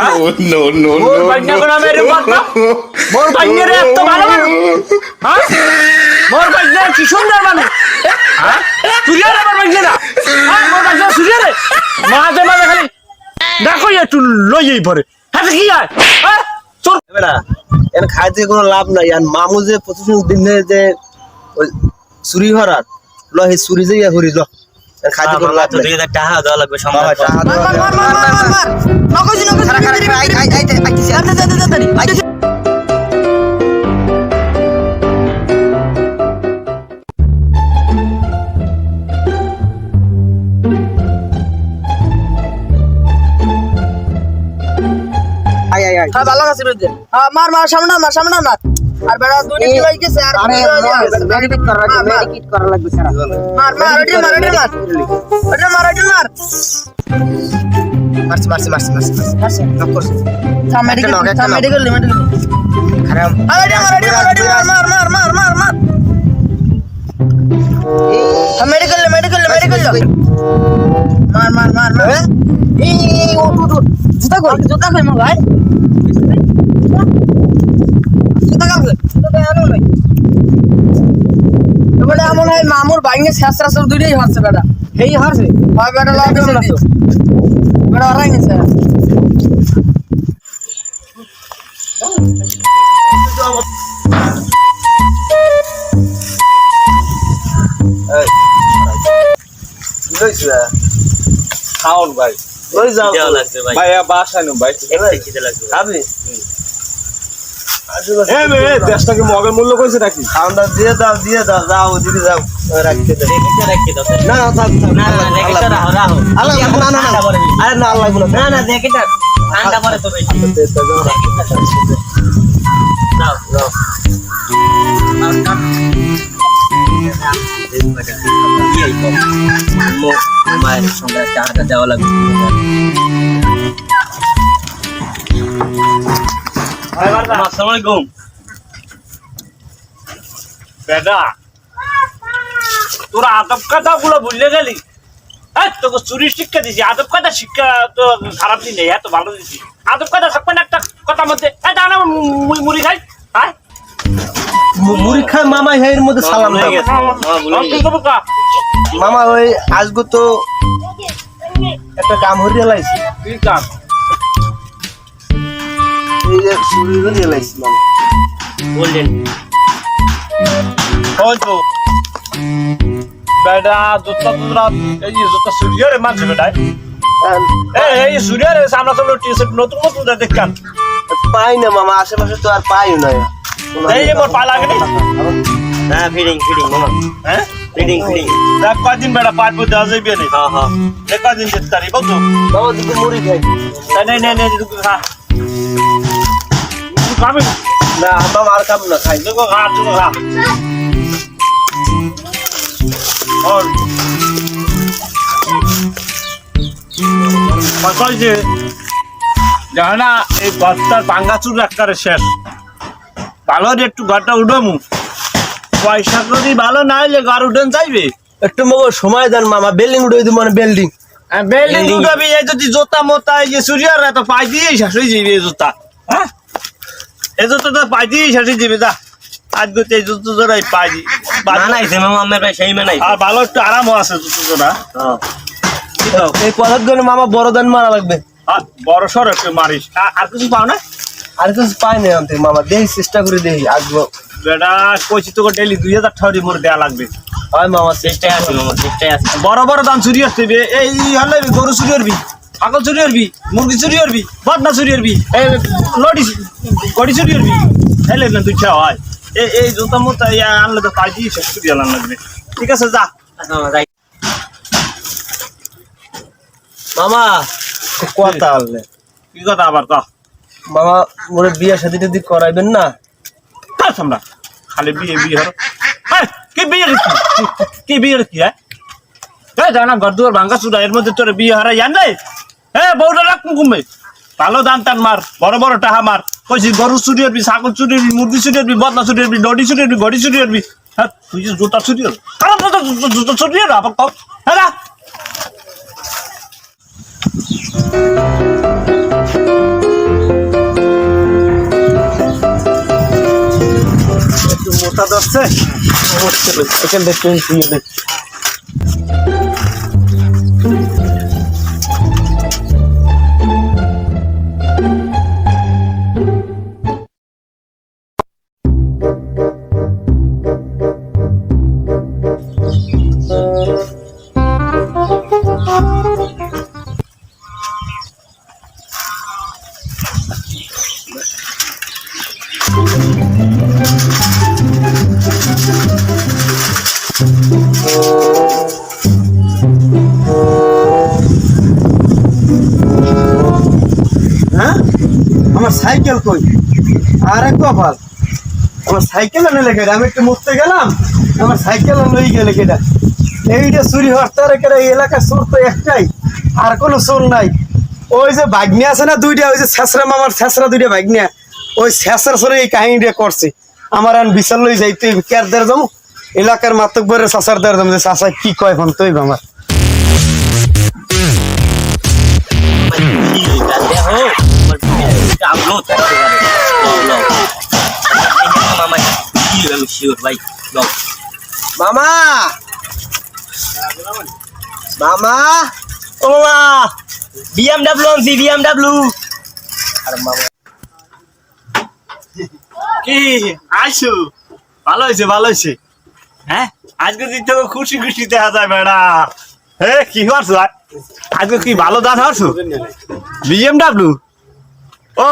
No no no more ভাগ্য করে মেরে কথা মোর ভাগ্যের এত ভালো মানুষ হ্যাঁ মোর ভাগ্য কি সুন্দর মানুষ হ্যাঁ তুই আর আমার ভাগ্য না হ্যাঁ মোর ভাগ্য তুই রে মাঝে মাঝে খালি দেখো একটু লইয়েই পড়ে হ্যাঁ কি হয় হ্যাঁ তোর বেটা এর খাইতে কোনো লাভ নাই আর মামু যে প্রতিদিন দিনে যে ওই চুরি হরার ল হে চুরি যে ইয়া করি ল এর খাইতে কোনো লাভ নাই 2000 টাকা দেওয়া লাগবে সম্ভব টাকা মার নকজি আই আই আই হ্যাঁ ভালো আছে বুঝতে হ্যাঁ মার সামনে মার আর বেড়া দুইটা কি হই গেছে আর মেডিকেট করা লাগবে স্যার মার ওটা মার মারছি নক করছি মেডিকেল খারাপ মার মেডিকেল মার এই উঠ জুতা কই মা ভাই জুতা আনো নাই এবারে আমন হয় মামুর বাইঙ্গে শেষরা সব দুইটাই হচ্ছে বেটা এই হারছে হয় বেটা লাগে না বেটা আরাই গেছে খাওন ভাই লই যাও দেওয়া লাগবে ভাই ভাই বাসায় নো ভাই খেতে লাগবে আপনি এ বে দেশটাকে মগের মূল্য কইছে নাকি খাওনটা দিয়ে দাও যাও ওদিকে যাও রাখতে দাও রেখে দাও না থাক না রেখে দাও রাখো আল্লাহ না আরে না আল্লাহ গুলো না রেখে দাও ঠান্ডা পরে তো বেশি দাও দাও মায়ের সঙ্গে টাকাটা দেওয়া লাগবে আসসালামু আলাইকুম বেটা তোরা আদব কথাগুলো ভুলে গেলি হ্যাঁ তোকে চুরি শিক্ষা দিছি আদব কথা শিক্ষা তো খারাপ দিন নেই এত ভালো দিছি আদব কথা থাকবে না একটা কথার মধ্যে দাঁড়া মুড়ি খাই হ্যাঁ মুড়ি খায় মামা এর মধ্যে সালাম হয়ে গেছে মামা ওই আজগো তো একটা কাম হরিয়া লাইছি কি কাম এই যে চুরি হরিয়া লাইছি মামা বললেন ওই তো বেটা জুতা তোরা এই যে জুতা সূর্যের মানছে বেটায় এই সূর্যের সামনে সামনে টি-শার্ট নতুন দেখকান পাই না মামা আশেপাশে তো আর পাইও না এই যে মোর পা লাগে না ফিডিং মামা হ্যাঁ ফিডিং দেখ কয়দিন বেটা পাঁচ বুঝতে আসবে নেই হ্যাঁ হ্যাঁ দেখ কয়দিন যেতে তারি বুঝছো বাবা দুটো মুড়ি খাই নে দুটো খা খাবি না মামা আর খাব না খাই দুটো খা और কই যে জানা এই ঘরটার ভাঙ্গাচুর একবারে শেষ ভালো একটু ঘরটা উঠামু পয়সা যদি ভালো না হইলে ঘর উঠেন চাইবে একটু মগো সময় দেন মামা বিল্ডিং উঠে দিব মানে বিল্ডিং বিল্ডিং উঠাবি এই যদি জোতা মোতা এই যে সূর্যের এত পাই দিয়েই শেষ হয়ে যাবে এই জোতা হ্যাঁ এই জোতা তো পাই দিয়েই শেষ হয়ে যাবে যা আজকে এই জুতো জোড়াই পাই বানাইছে মামা আমার ভাই সেই বানাইছে আর ভালো একটু আরামও আছে জুতো জোড়া এই পদার্থ করে মামা বড় দান মারা লাগবে আর বড় সর একটু মারিস আর কিছু পাও না আর কিছু পাই না আনতে মামা দেখি চেষ্টা করে দেখি আসবো বেটা কইছি তোকে ডেলি 2000 টাকা মোর দেয়া লাগবে হয় মামা চেষ্টায় আছে মামা চেষ্টায় আছে বড় বড় দাম চুরি আসতে এই হলে গরু চুরি করবি ছাগল চুরি করবি মুরগি চুরি করবি বদনা চুরি করবি এই লড়ি গড়ি চুরি করবি হেলে না তুই হয় এই জুতা মোতা আনলে তো পাই দিয়ে শেষ চুরি আনার লাগবে ঠিক আছে যা মামা যাই মামা কথা আনলে কি কথা আবার ক মামা মোরে বিয়ে শাদি টাদি করাইবেন না আমরা খালি বিয়ে হলো কি বিয়ে কি হ্যাঁ জানা ঘর দুয়ার ভাঙ্গা চুরা এর মধ্যে তোর বিয়ে হারাই জান রে হ্যাঁ বউটা রাখ কমবে ভালো দান টান মার বড় বড় টাহা মার কইছি গরু চুরি করবি ছাগল চুরি করবি মুরগি চুরি করবি বদনা চুরি করবি ডডি চুরি করবি গড়ি চুরি করবি হ্যাঁ তুই যে জুতা চুরি করবি জুতা চুরি করবি আবার কম হ্যাঁ মাথা ধরছে এখান দেখতে হ্যাঁ আমার সাইকেল কই আরে কপাল আমার সাইকেল এনে লেগে আমি একটু মুছতে গেলাম আমার সাইকেল লই গেলে কেটা এইটা চুরি হরতারে কেটে এই এলাকায় চোর তো একটাই আর কোনো চোর নাই ওই যে ভাগ্নি আছে না দুইটা ওই যে ছেঁচড়া মামার ছেঁচড়া দুইটা ভাগ্নিয়া ওই ছেঁচড়া চোরে এই কাহিনীটা করছে আমার আর বিচার লই যাই তুই কেয়ার দেড় যাবো এলাকার মাতকবরের চাচার দেড় যাবো যে চাচা কি কয় ফোন তুই আমার দেখো থাকতে পারে মামা কি আমি শিওর ভাই লও মামা মামা ও মামা BMW আনছি BMW আর মামা কি আইসু ভালো হয়েছে হ্যাঁ আজকে দিন তো খুশি খুশি দেখা যায় বেড়া হে কি হরছো আজকে কি ভালো দান হরছো BMW ও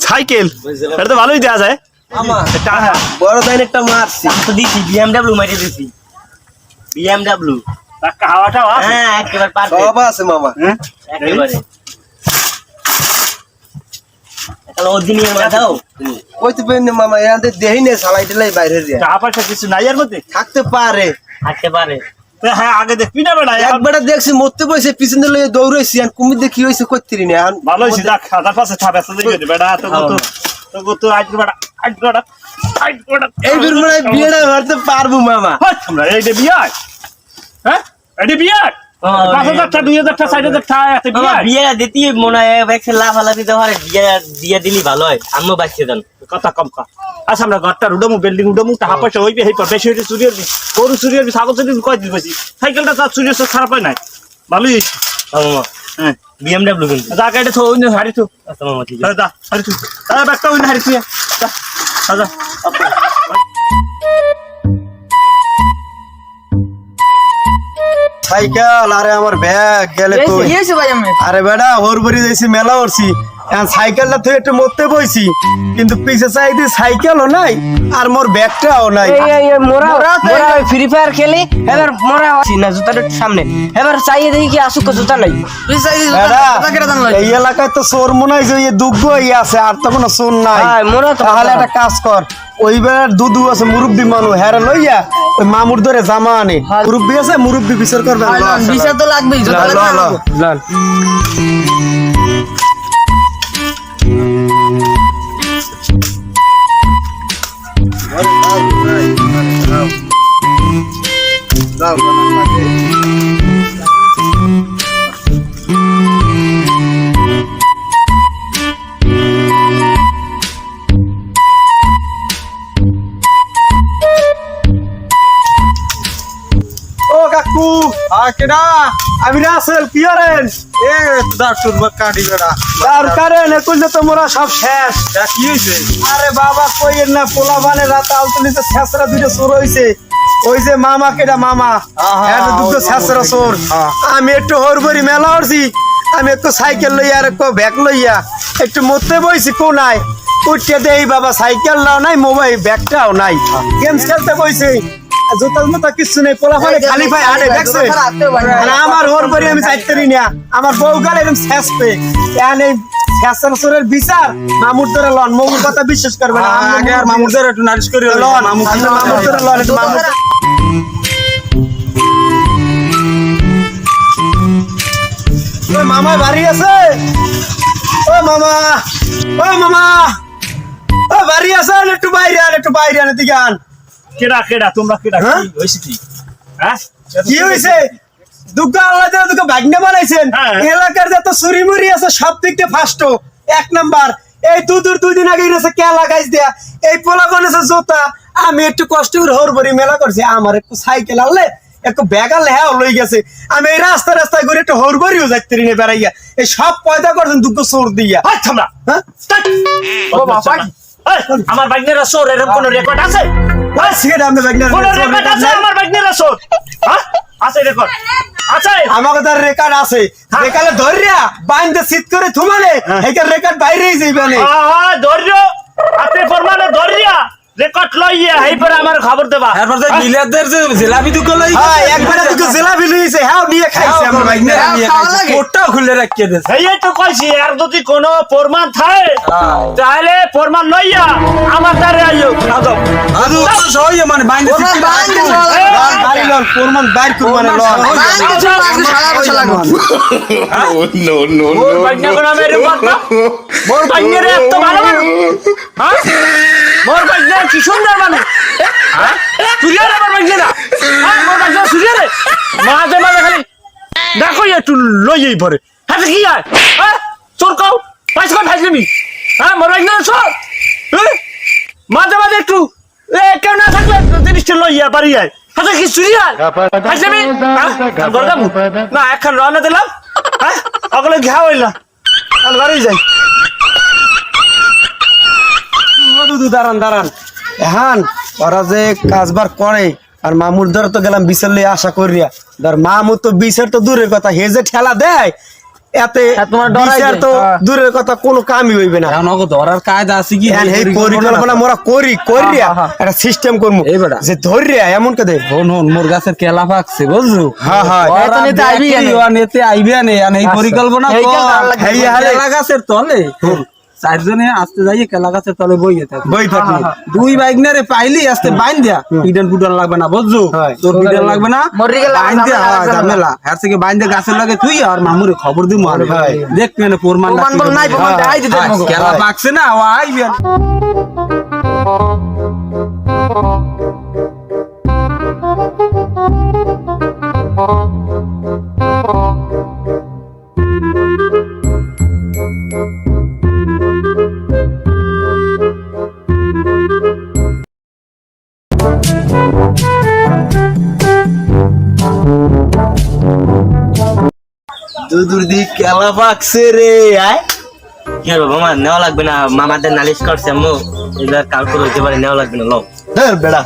সাইকেল এটা তো ভালোই দেওয়া যায় মামা টাকা বড় দাইন একটা মারছি তো দিছি BMW মাইরে দিছি BMW টাকা হাওয়াটা হ্যাঁ একেবারে পারফেক্ট সব আছে মামা একেবারে তাহলে ওদিনের মাথাও কইতে পারেন মামা এখান দেহি নে সালাই টেলাই বাইরে রে টাকা পয়সা কিছু নাই এর মধ্যে থাকতে পারে থাকতে পারে তো হ্যাঁ আগে দেখবি না বেড়া একবার দেখছি মরতে বসে পিছনে লয়ে দৌড়াইছি আর কুমির দেখি হইছে কইতিরি না ভালো হয়েছে দেখ হাজার পাশে ছাপে বেড়া তো আজকে বেড়া এই বিরমণায় বিয়েটা করতে পারবো মামা আমরা এই যে বিয়ার হ্যাঁ এই যে বিয়ার 5,000 2,000 4,000 টাকা মামা বিয়ে দিতি মনে হয় একসে লাফালাফি তো হয় বিয়ে দিলি ভালো হয় আম্মু বাঁচিয়ে দেন কথা কম কা আচ্ছা আমরা ঘরটা উডমু বিল্ডিং উডমু টাকা পয়সা হইবে হেই পর বেশি হইতে চুরি হইবে গরু চুরি হইবে ছাগল চুরি হইবে কয় দিন বেশি সাইকেলটা তার চুরি হচ্ছে খারাপ হয় নাই ভালোই হয়েছে মামা হ্যাঁ BMW কিন্তু যা গাড়ি তো ওই হারি তো আচ্ছা মামা ঠিক আছে যা হারি তো ব্যাগটা ওই হারি তুই যা যা সাইকেল আরে আমার ব্যাগ গেলে কই কি হয়েছে ভাই আমি আরে বেটা ওর বাড়ি যাইছি মেলা করছি এখন সাইকেলটা তুই একটু মরতে বইছি কিন্তু পিছে চাই দি সাইকেলও নাই আর মোর ব্যাগটাও নাই মোরা ফ্রি ফায়ার খেলি এবার মোরা না জুতাটা সামনে এবার চাইয়ে দেখি কি আসুক জুতা নাই তুই চাই বেটা, এই এলাকায় তো চোর মনে হয় যে এই দুগ্গ আছে আর তো কোনো চোর নাই হ্যাঁ, মোরা তো তাহলে একটা কাজ কর ওই বেড়ার দুধু আছে মুরব্বী মানুষ হ্যারে লইয়া ওই মামুর ধরে জামা আনে মুরব্বী আছে মুরব্বী বিচার করবে বিচার তো লাগবেই জুতা লাগবে ও কাকু কেডা আমি রাসেল কি করেন এ দাঁড় শুনবা কাটি বেড়া আর কারেন একুলে তো মোরা সব শেষ কি হইছে আরে বাবা কইেন না পোলা মানে রাত আলতলিতে ছেসরা দুইটা চোর হইছে ওই যে মামা কেডা মামা এর দুটো ছেসরা চোর আমি একটু হরবরি মেলা হরছি আমি একটু সাইকেল লইয়া আর একটু ব্যাগ লইয়া একটু মরতে বইছি কোনায় উঠতে দেই বাবা সাইকেল নাও নাই মোবাইল ব্যাগটাও নাই গেমস খেলতে বইছি জোতার মতো কিছু নেই পোলা ফলে খালি পাই আড়ে দেখছে আর আমার হরবরি আমি চাইতেরি না আমার বউ গালে এরকম শেষ পে এখানে শেষের বিচার মামুর ধরে লন মামুর কথা বিশ্বাস করবে না আগে আর মামুর ধরে একটু নালিশ করি লন মামুর ধরে লন একটু মামুর ওই মামা বাড়ি আছে ও মামা ও মামা ও বাড়ি আছে একটু বাইরে আন দিকে আন কেডা তোমরা কেডা হ্যাঁ? কি হইছে কি হ্যাঁ কি হইছে দুগা আল্লাহ যেন দুগা ভাগ্নে বানাইছেন হ্যাঁ। এলাকার যত চুরি মুড়ি আছে সব দিক দিয়ে ফার্স্ট এক নাম্বার এই দুই দিন আগে গেছে কেলা গাইছ দেয়া এই পোলা গনেছে জোতা আমি একটু কষ্ট করে হরবরি মেলা করছি আমার একটু সাইকেল আনলে একটু ব্যাগ আনলে হ্যাঁ লই গেছে আমি এই রাস্তায় করে একটু হরবরিও যাইতে রিনে বেড়াইয়া এই সব পয়দা করছেন দুঃখ সোর দিয়া হাই থামলা হ্যাঁ ও বাবা এই, আমার বাইকনেরা সোর এরকম কোনো রেকর্ড আছে ওই সিগারেট আপনি ব্যাগ নিয়ে কোনো রেকর্ড আছে আমার বাইকনেরা সোর হ্যাঁ আছে রেকর্ড আছে আমাকে তার রেকর্ড আছে রেকর্ডে ধরিয়া বাইন্দে সিট করে থুমালে এইটার রেকর্ড বাইরেই যাইবে না ধৈর্য আপনি ফরমানে ধরিয়া রেকর্ড লইয়া এইপরে আমার খবর দেবা এরপর যে মিলাদের যে জিলাপি দুটো লই হ্যাঁ একবারে দুটো জিলাপি লইছে হ্যাঁ নিয়ে খাইছে আমার ভাই নিয়ে খাওয়া খাইছে লাগে। কোটটাও খুলে রাখিয়ে দিয়েছে এই তো কইছি আর যদি কোনো প্রমাণ থাকে তাহলে প্রমাণ লইয়া আমার দ্বারে আইও আদব আদু সহই মানে বাইন্দে ওরা বাইন্দে যাওয়া লাগবে। বাড়ি লন প্রমাণ বাইর করব মানে লন বাইন্দে যাওয়া লাগবে, সারা বছর লাগবে। মোর বাইকনা কোন আমি রেকর্ড না মোর বাইকনা রে এত ভালো মানুষ হ্যাঁ মোর বাইকনা কি সুন্দর মানুষ হ্যাঁ তুই আর আমার বাইকনা হ্যাঁ মোর বাইকনা সুরিয়া রে মাঝে মাঝে খালি দেখো একটু লইয়েই পরে হ্যাঁ কি আর হ্যাঁ তোর কও পাঁচ কয় ভাইজবি হ্যাঁ মোর বাইকনা সব মাঝে মাঝে একটু কেউ না থাকলে জিনিসটা লইয়া পারি যায় হ্যাঁ কি সুরিয়া ভাইজবি হ্যাঁ গরদাম না এখন রওনা দিলাম হ্যাঁ অগলে ঘা হইলা আর বাড়ি যাই দুদু দাঁড়ান দাঁড়ান এখন ওরা যে কাজবার করে আর মামুর ধর তো গেলাম বিচার লই আশা করিয়া ধর মামুর তো বিচার তো দূরের কথা হে যে ঠেলা দেয় এতে তোমার ডরাই বিচার দেয়। তো দূরের কথা কোনো কামই হইবে না এখন ওকে ধরার কায়দা আছে কি এখন এই পরিকল্পনা মোরা করিয়া একটা সিস্টেম করবো এই বেটা। যে ধরিয়া এমন কে দেব হন হন মোর গাছের কেলা পাকছে বুঝছো হ্যাঁ, হ্যাঁ। ওরা নেতে আইবি দেখি, আনে। ওরা নেতে আইবি আনে আনে এই পরিকল্পনা এই কর। কেলা লাগবে। এই কেলা গাছের তলে চারজনে আসতে যাই কেলা গাছের তলে বইয়ে থাকে বই থাকি দুই বাইক না রে পাইলি আসতে বাইন দিয়া পিডন পুডন লাগবে না বুঝছো হয়। তোর পিডন লাগবে না মরিকে লাগবে, বাইন দিয়া ঝামেলা লাগবে না। ঝামেলা হ্যাঁ থেকে বাইন দিয়া গাছের লাগে তুই আর মামুরে খবর দিমু আর হয়। দেখ কেন প্রমাণ প্রমাণ বল নাই, প্রমাণ দেখাই দিতে হ্যাঁ, মগো। কেলা পাকছে না ও আইবি আনে। দুদুর দি কেলা পাকছে রে আয় কি হবে মামা নেওয়া লাগবে না মামাদের নালিশ করছে আম্মু এবার কালকে হইতে পারে নেওয়া লাগবে না লও ধর বেড়া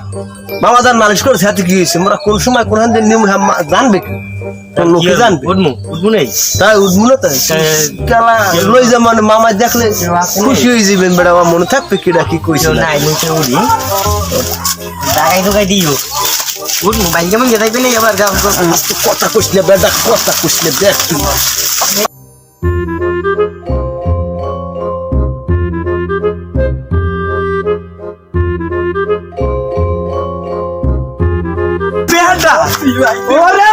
মামা দান মালিশ করে সাথে কি হয়েছে মোরা কোন সময় কোন হাতে নিয়ম জানবে কি তোর লোকে জানবে উঠবো নেই তাই উঠবো না তাই কেলা লই যা মানে মামা দেখলে খুশি হয়ে যাবেন বেড়া আমার মনে থাকবে কিডা কি কইছে না নাই মুখে উঠি দাগাই ঢোকাই দিও উঠবো বাইক যেমন যেতে নেই আবার কথা কইছিলে বেড়া কথা কইছিলে দেখ তুই বেটা ওরে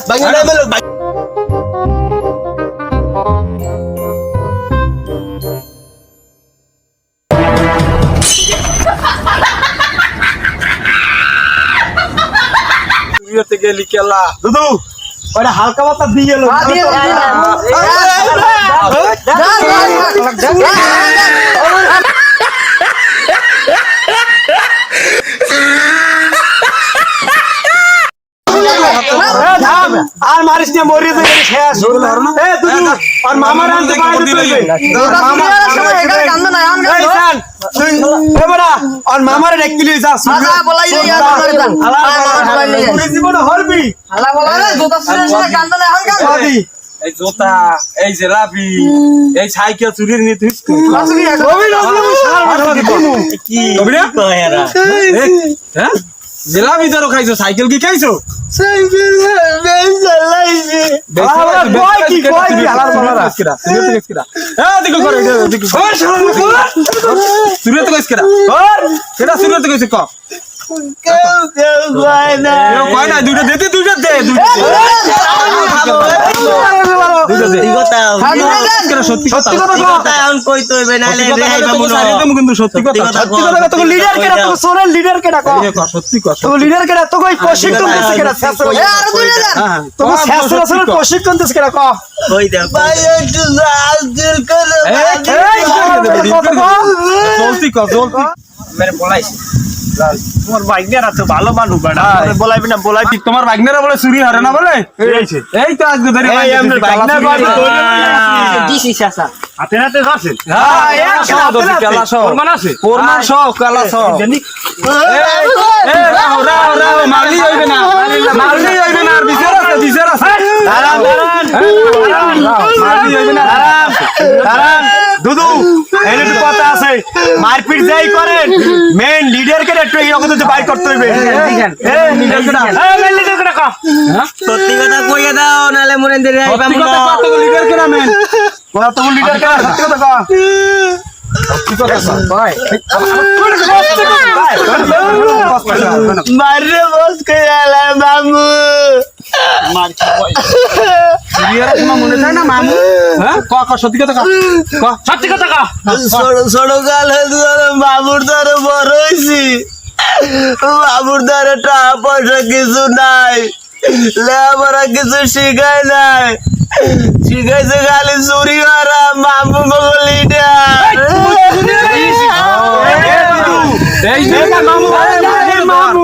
বাঙালি মেলো তুইতে গেলি কেলা দুদু ওটা হালকা পাতা দিয়ে এলো দিয়ে আর মারিস নিয়ে মরিয়ে যাবে শেষ এ দুদু আর মামার আনতে বাইরে দিবে আর মামার এক কিলো যা মাথা বলাই লইয়া মামার দান। মামার বলাই লইয়া। পুরো জীবনে হরবি হালা বলা রে জুতা সিনের সময় কান্দো না এখন কান্দো দাদি এই জোতা এই জিলাপি এই সাইকেল চুরির নি তুই লাসুকি রবি রবি সারা মাথা দিমু কি কবি না? কয় এরা? হ্যাঁ জিলাপি ধরো খাইছো সাইকেল কি খাইছো সাইকেল বেশ চালাইছে আলা কই কি হালার বলারা দেখো করে দেখো ওই শালা সুরে তো কইছ কেডা ওর কেডা সুরে তো কইছ ক কেউ কয় না এ কয় না দুইটা দে দুইটা দে দুইটা দে কি কথা? সত্যি কথা সত্যি কথা সত্যি কও। কথা এখন কইতে হইবে নাহলে সত্যি কথা রেহাই বলে পাবো তোকে না। ছাড়িয়ে দেবো কিন্তু সত্যি কথা সত্যি কথা কও, তোকে লিডার কেডা, তোকে সোরের লিডার কেডা কও। এই কর, সত্যি কথা তোকে লিডার কেডা, তোকে ওই প্রশিক্ষণ দিছে কেডা, ছেসরা। এ আরো 2000 হ্যাঁ তোকে ছেসরা সোরের প্রশিক্ষণ দিছে কেডা কও। কই দাও ভাই একটু জাল দিল করে এই কথা কও। চলতি কর চলতি মেরে বলাইছি তোমার বাইকটা তো ভালো মানুষ বেটা তোরে বলাইবি না বলাইবি তোমার বাগনেরা বলে চুরি হারে না বলে এইছে এই তো আজকে ধরে এই আমরা বাইকনা বাড়ি দিছি চাচা হাতে নাতে যাচ্ছেন কেলা সহ প্রমাণ আছে প্রমাণ সহ কেলা সহ জানি রাও মারলি হইবে না আর বিচার আছে দাঁড়ান মারলি হইবে না দাঁড়ান দুদু এর একটু কথা আছে মারপিট যাই করেন মেন লিডার কে একটু এই রকম বাইর করতে হইবে এই লিডার কে মেন লিডার কে ডাকা সত্যি কথা কইয়া দাও নাহলে মনে দিয়ে রেহাই পাবো না। লিডার কেনা মেন কথা তুমি লিডার কেডা, সত্যি কথা কও। কি কথা ভাই মারে বস কইলা মামু সিরিয়ার তোমার মনে থাকে না মামু হ্যাঁ ক সত্যি কথা ক সত্যি কথা কা ছোট ছোট গাল মামুর দ্বারা বড় হইছি মামুর দ্বারা টাকা পয়সা কিছু নাই লেবারা কিছু শিখায় নাই শিখাইছে খালি চুরি করা মামু বগলি এই যে মামু মামু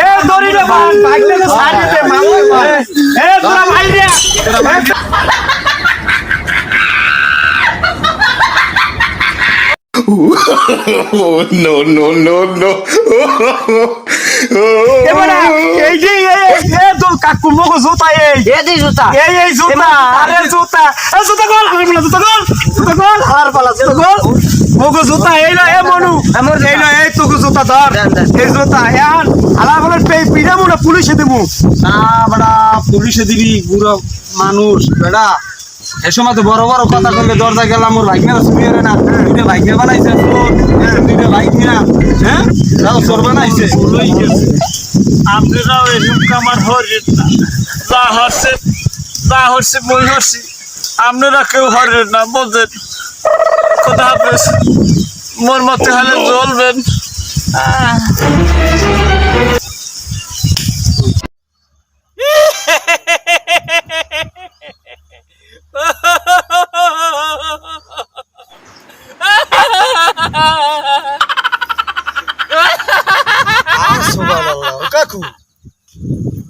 এ দড়ি রে বান, বাইকটাকে সাইডে দে, মামু। এ তোরা ভাই রে এবারে এই যে এই তো কাকু মগো জুতা এই এ দি জুতা এই জুতা, আরে জুতা, এ জুতা গোল, আমি বলা জুতা গোল, আর পালা জুতা গোল, মগো জুতা এই না এ মনু, এই না এই তোকে জুতা ধর, এই জুতা এখন আলা বলে পিড়া মুনা পুলিশে দিমু, না বড়া পুলিশে দিবি বুড়ো মানুষ বেড়া এই সময় তো বড় বড় কথা করলে দরজা গেলাম ওর বাইক নিয়ে চুরি হরে না দুইটা বাইক নিয়ে বানাইছে দুইটা বাইক নিয়ে হ্যাঁ তাও চোর বানাইছে আপনারাও এরকম কামার হরেন না যা হচ্ছে মই হচ্ছি আপনারা কেউ হরেন না বলতেন খোদা হাফেজ মোর মতে হলে চলবেন সুবহানাল্লাহ কাকু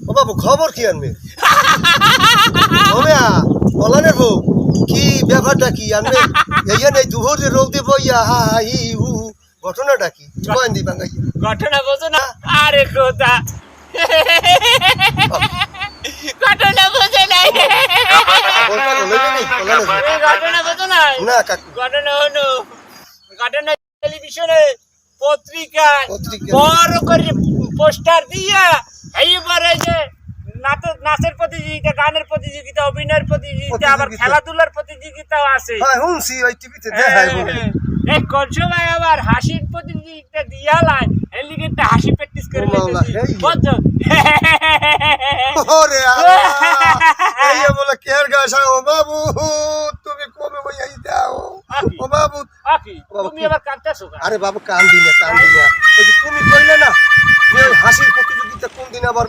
ও বাবু খবর কি আনবে ওমিয়া বলানের বউ কি ব্যাপারটা কি আনবে এইখানে দুহরে রোদে বইয়া হা হা হি হু হু, ঘটনাটা কি কয়েন দি বাঙ্গাইয়া ঘটনা বোঝো না আরে খোদা ঘটনা বোঝে নাই ঘটনা বোঝো না না কাকু ঘটনা হলো ঘটনা টেলিভিশনে পত্রিকায় পত্রিকায়। বড় করে পোস্টার দিয়া এইবারে যে নাচের প্রতিযোগিতা গানের প্রতিযোগিতা অভিনয়ের প্রতিযোগিতা আবার প্রতিযোগিতা। খেলাধুলার প্রতিযোগিতাও আছে হ্যাঁ শুনছি ওই টিভিতে দেখায় বলে এই কোন সময় আবার হাসির প্রতিযোগিতা দিয়ালায় এর লিগে একটা হাসি প্র্যাকটিস করে ও মাওলা, নিতেছি হেই। বুঝছো ওরে আল্লাহ এই বলে কেয়ার গাছা ও বাবু তুমি কবে বইয়াই দাও ও বাবু আকি তুমি আবার কাঁদতেছো কেন? আরে বাবু কান্দি না ওই যে তুমি কইলে না যে ওই হাসির প্রতিযোগিতা কোন দিন আবার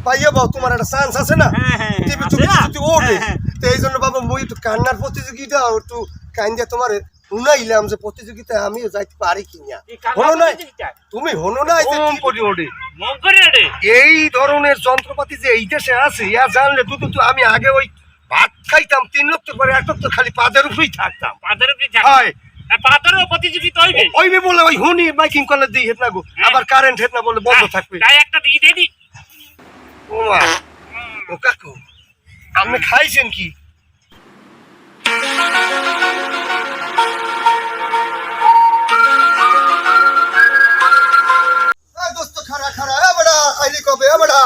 পাইয়া বাও তোমার একটা চান্স আছে না হ্যাঁ, হ্যাঁ, টিভি আছে তুমি না? যদি ওঠে হ্যাঁ, হ্যাঁ। তো এই জন্য বাবা মই একটু কান্নার প্রতিযোগিতা আর একটু কান্দিয়া তোমার শুনাইলাম যে প্রতিযোগিতায় আমিও যাইতে পারি কিনা এই কান্নার হলো না প্রতিযোগিতা? তুমি হলো না এই যে ওম TV করি ওঠে মন করে রে এই ধরনের যন্ত্রপাতি যে এই দেশে আছে ইয়া জানলে দুটো তো আমি আগে ওই ভাত খাইতাম 3 লক্ষ পরে 1 লক্ষ খালি পাদের উপরেই থাকতাম পাথর উপরে হয় পাথরের প্রতিযোগিতা হইবে ওইবে বলে ওই হুনি বাইকিং করলে দিই হেত না গো আবার কারেন্ট হেত না বলে বন্ধ থাকবে তাই একটা দিয়ে দে দি ও মা ও কাকু আপনি খাইছেন কি দোস্ত খারা খারা বড়া আইলি কবে বড়া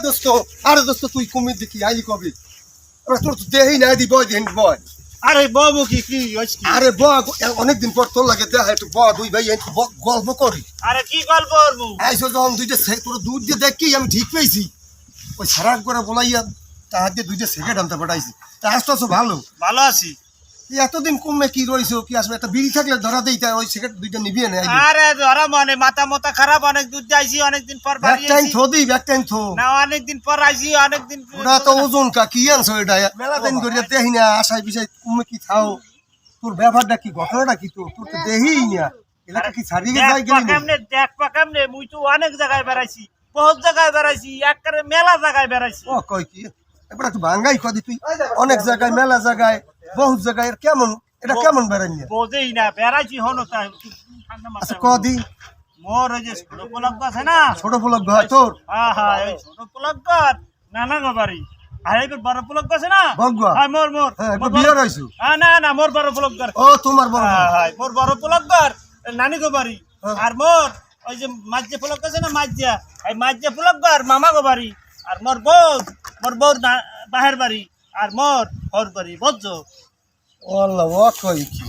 দোস্ত আরে দোস্ত তুই কুমির দেখি আইলি কবে তোর তো দেহি না দি বয় দেন বয় আরে বাবু কি কি হইছে কি? আরে ব অনেকদিন পর তোর লাগে দেখা একটু ব দুই ভাই একটু গল্প করি আরে কি গল্প করবো আইসো যখন দুইটা তোর দুধ দিয়ে দেখি আমি ঠিক পেয়েছি ওই সারা করে বলাইয়া তাহার দিয়ে দুইটা সেকেন্ড আনতে পাঠাইছি তা আসতে আসো ভালো ভালো আছি এতদিন কমে কি রয়েছে কি আসবে একটা বিড়ি থাকলে ধরা দেই ওই সিগারেট দুইটা নিবি না আরে ধরা মনে মাথা মতা খারাপ অনেক দূর যাইছি অনেকদিন পর বাড়ি ব্যাক টাইম আইছি। থো দিই ব্যাক টাইম থো না অনেকদিন পর আইছি অনেকদিন ওরা তো ওজন কা কি আনছো এটা মেলা দিন ধরে দেখি না আশায় বিষয় কমে কি খাও তোর ব্যাপারটা কি ঘটনাটা কি তোর তো দেহিই না এলাকা কি ছাড়িয়ে যাই গেলি দেখ পাকামনে মুই তো অনেক জায়গায় বেড়াইছি বহুত জায়গায় বেড়াইছি একবারে মেলা জায়গায় বেড়াইছি ও কই কি এবার তুই ভাঙ্গাই কদি তুই অনেক জায়গায় মেলা জায়গায় বহুত জায়গায় কেমন এটা কেমন বেড়াইনি বোঝেই না বেড়াইছি হনো তাই ঠান্ডা আচ্ছা মাথায় কদি মোর ওই যে ছোট পলক আছে না ছোট ফলক ঘর তোর হ্যাঁ এই ছোট পলক নানা গো বাড়ি আর এবার বড় পলক আছে না বগুয়া হ্যাঁ মোর মোর হ্যাঁ একবার বিয়ে রইছো না না মোর বড় পলক ও তোমার বড় হ্যাঁ হ্যাঁ মোর বড় পলক নানি গো বাড়ি আর মোর ওই যে মাঝে পলক আছে না মাঝিয়া এই মাঝে পলক মামা গো বাড়ি আর মোর বউর বাহের বাড়ি আর মোর হর বাড়ি বুঝছো আল্লাহ ও কই কি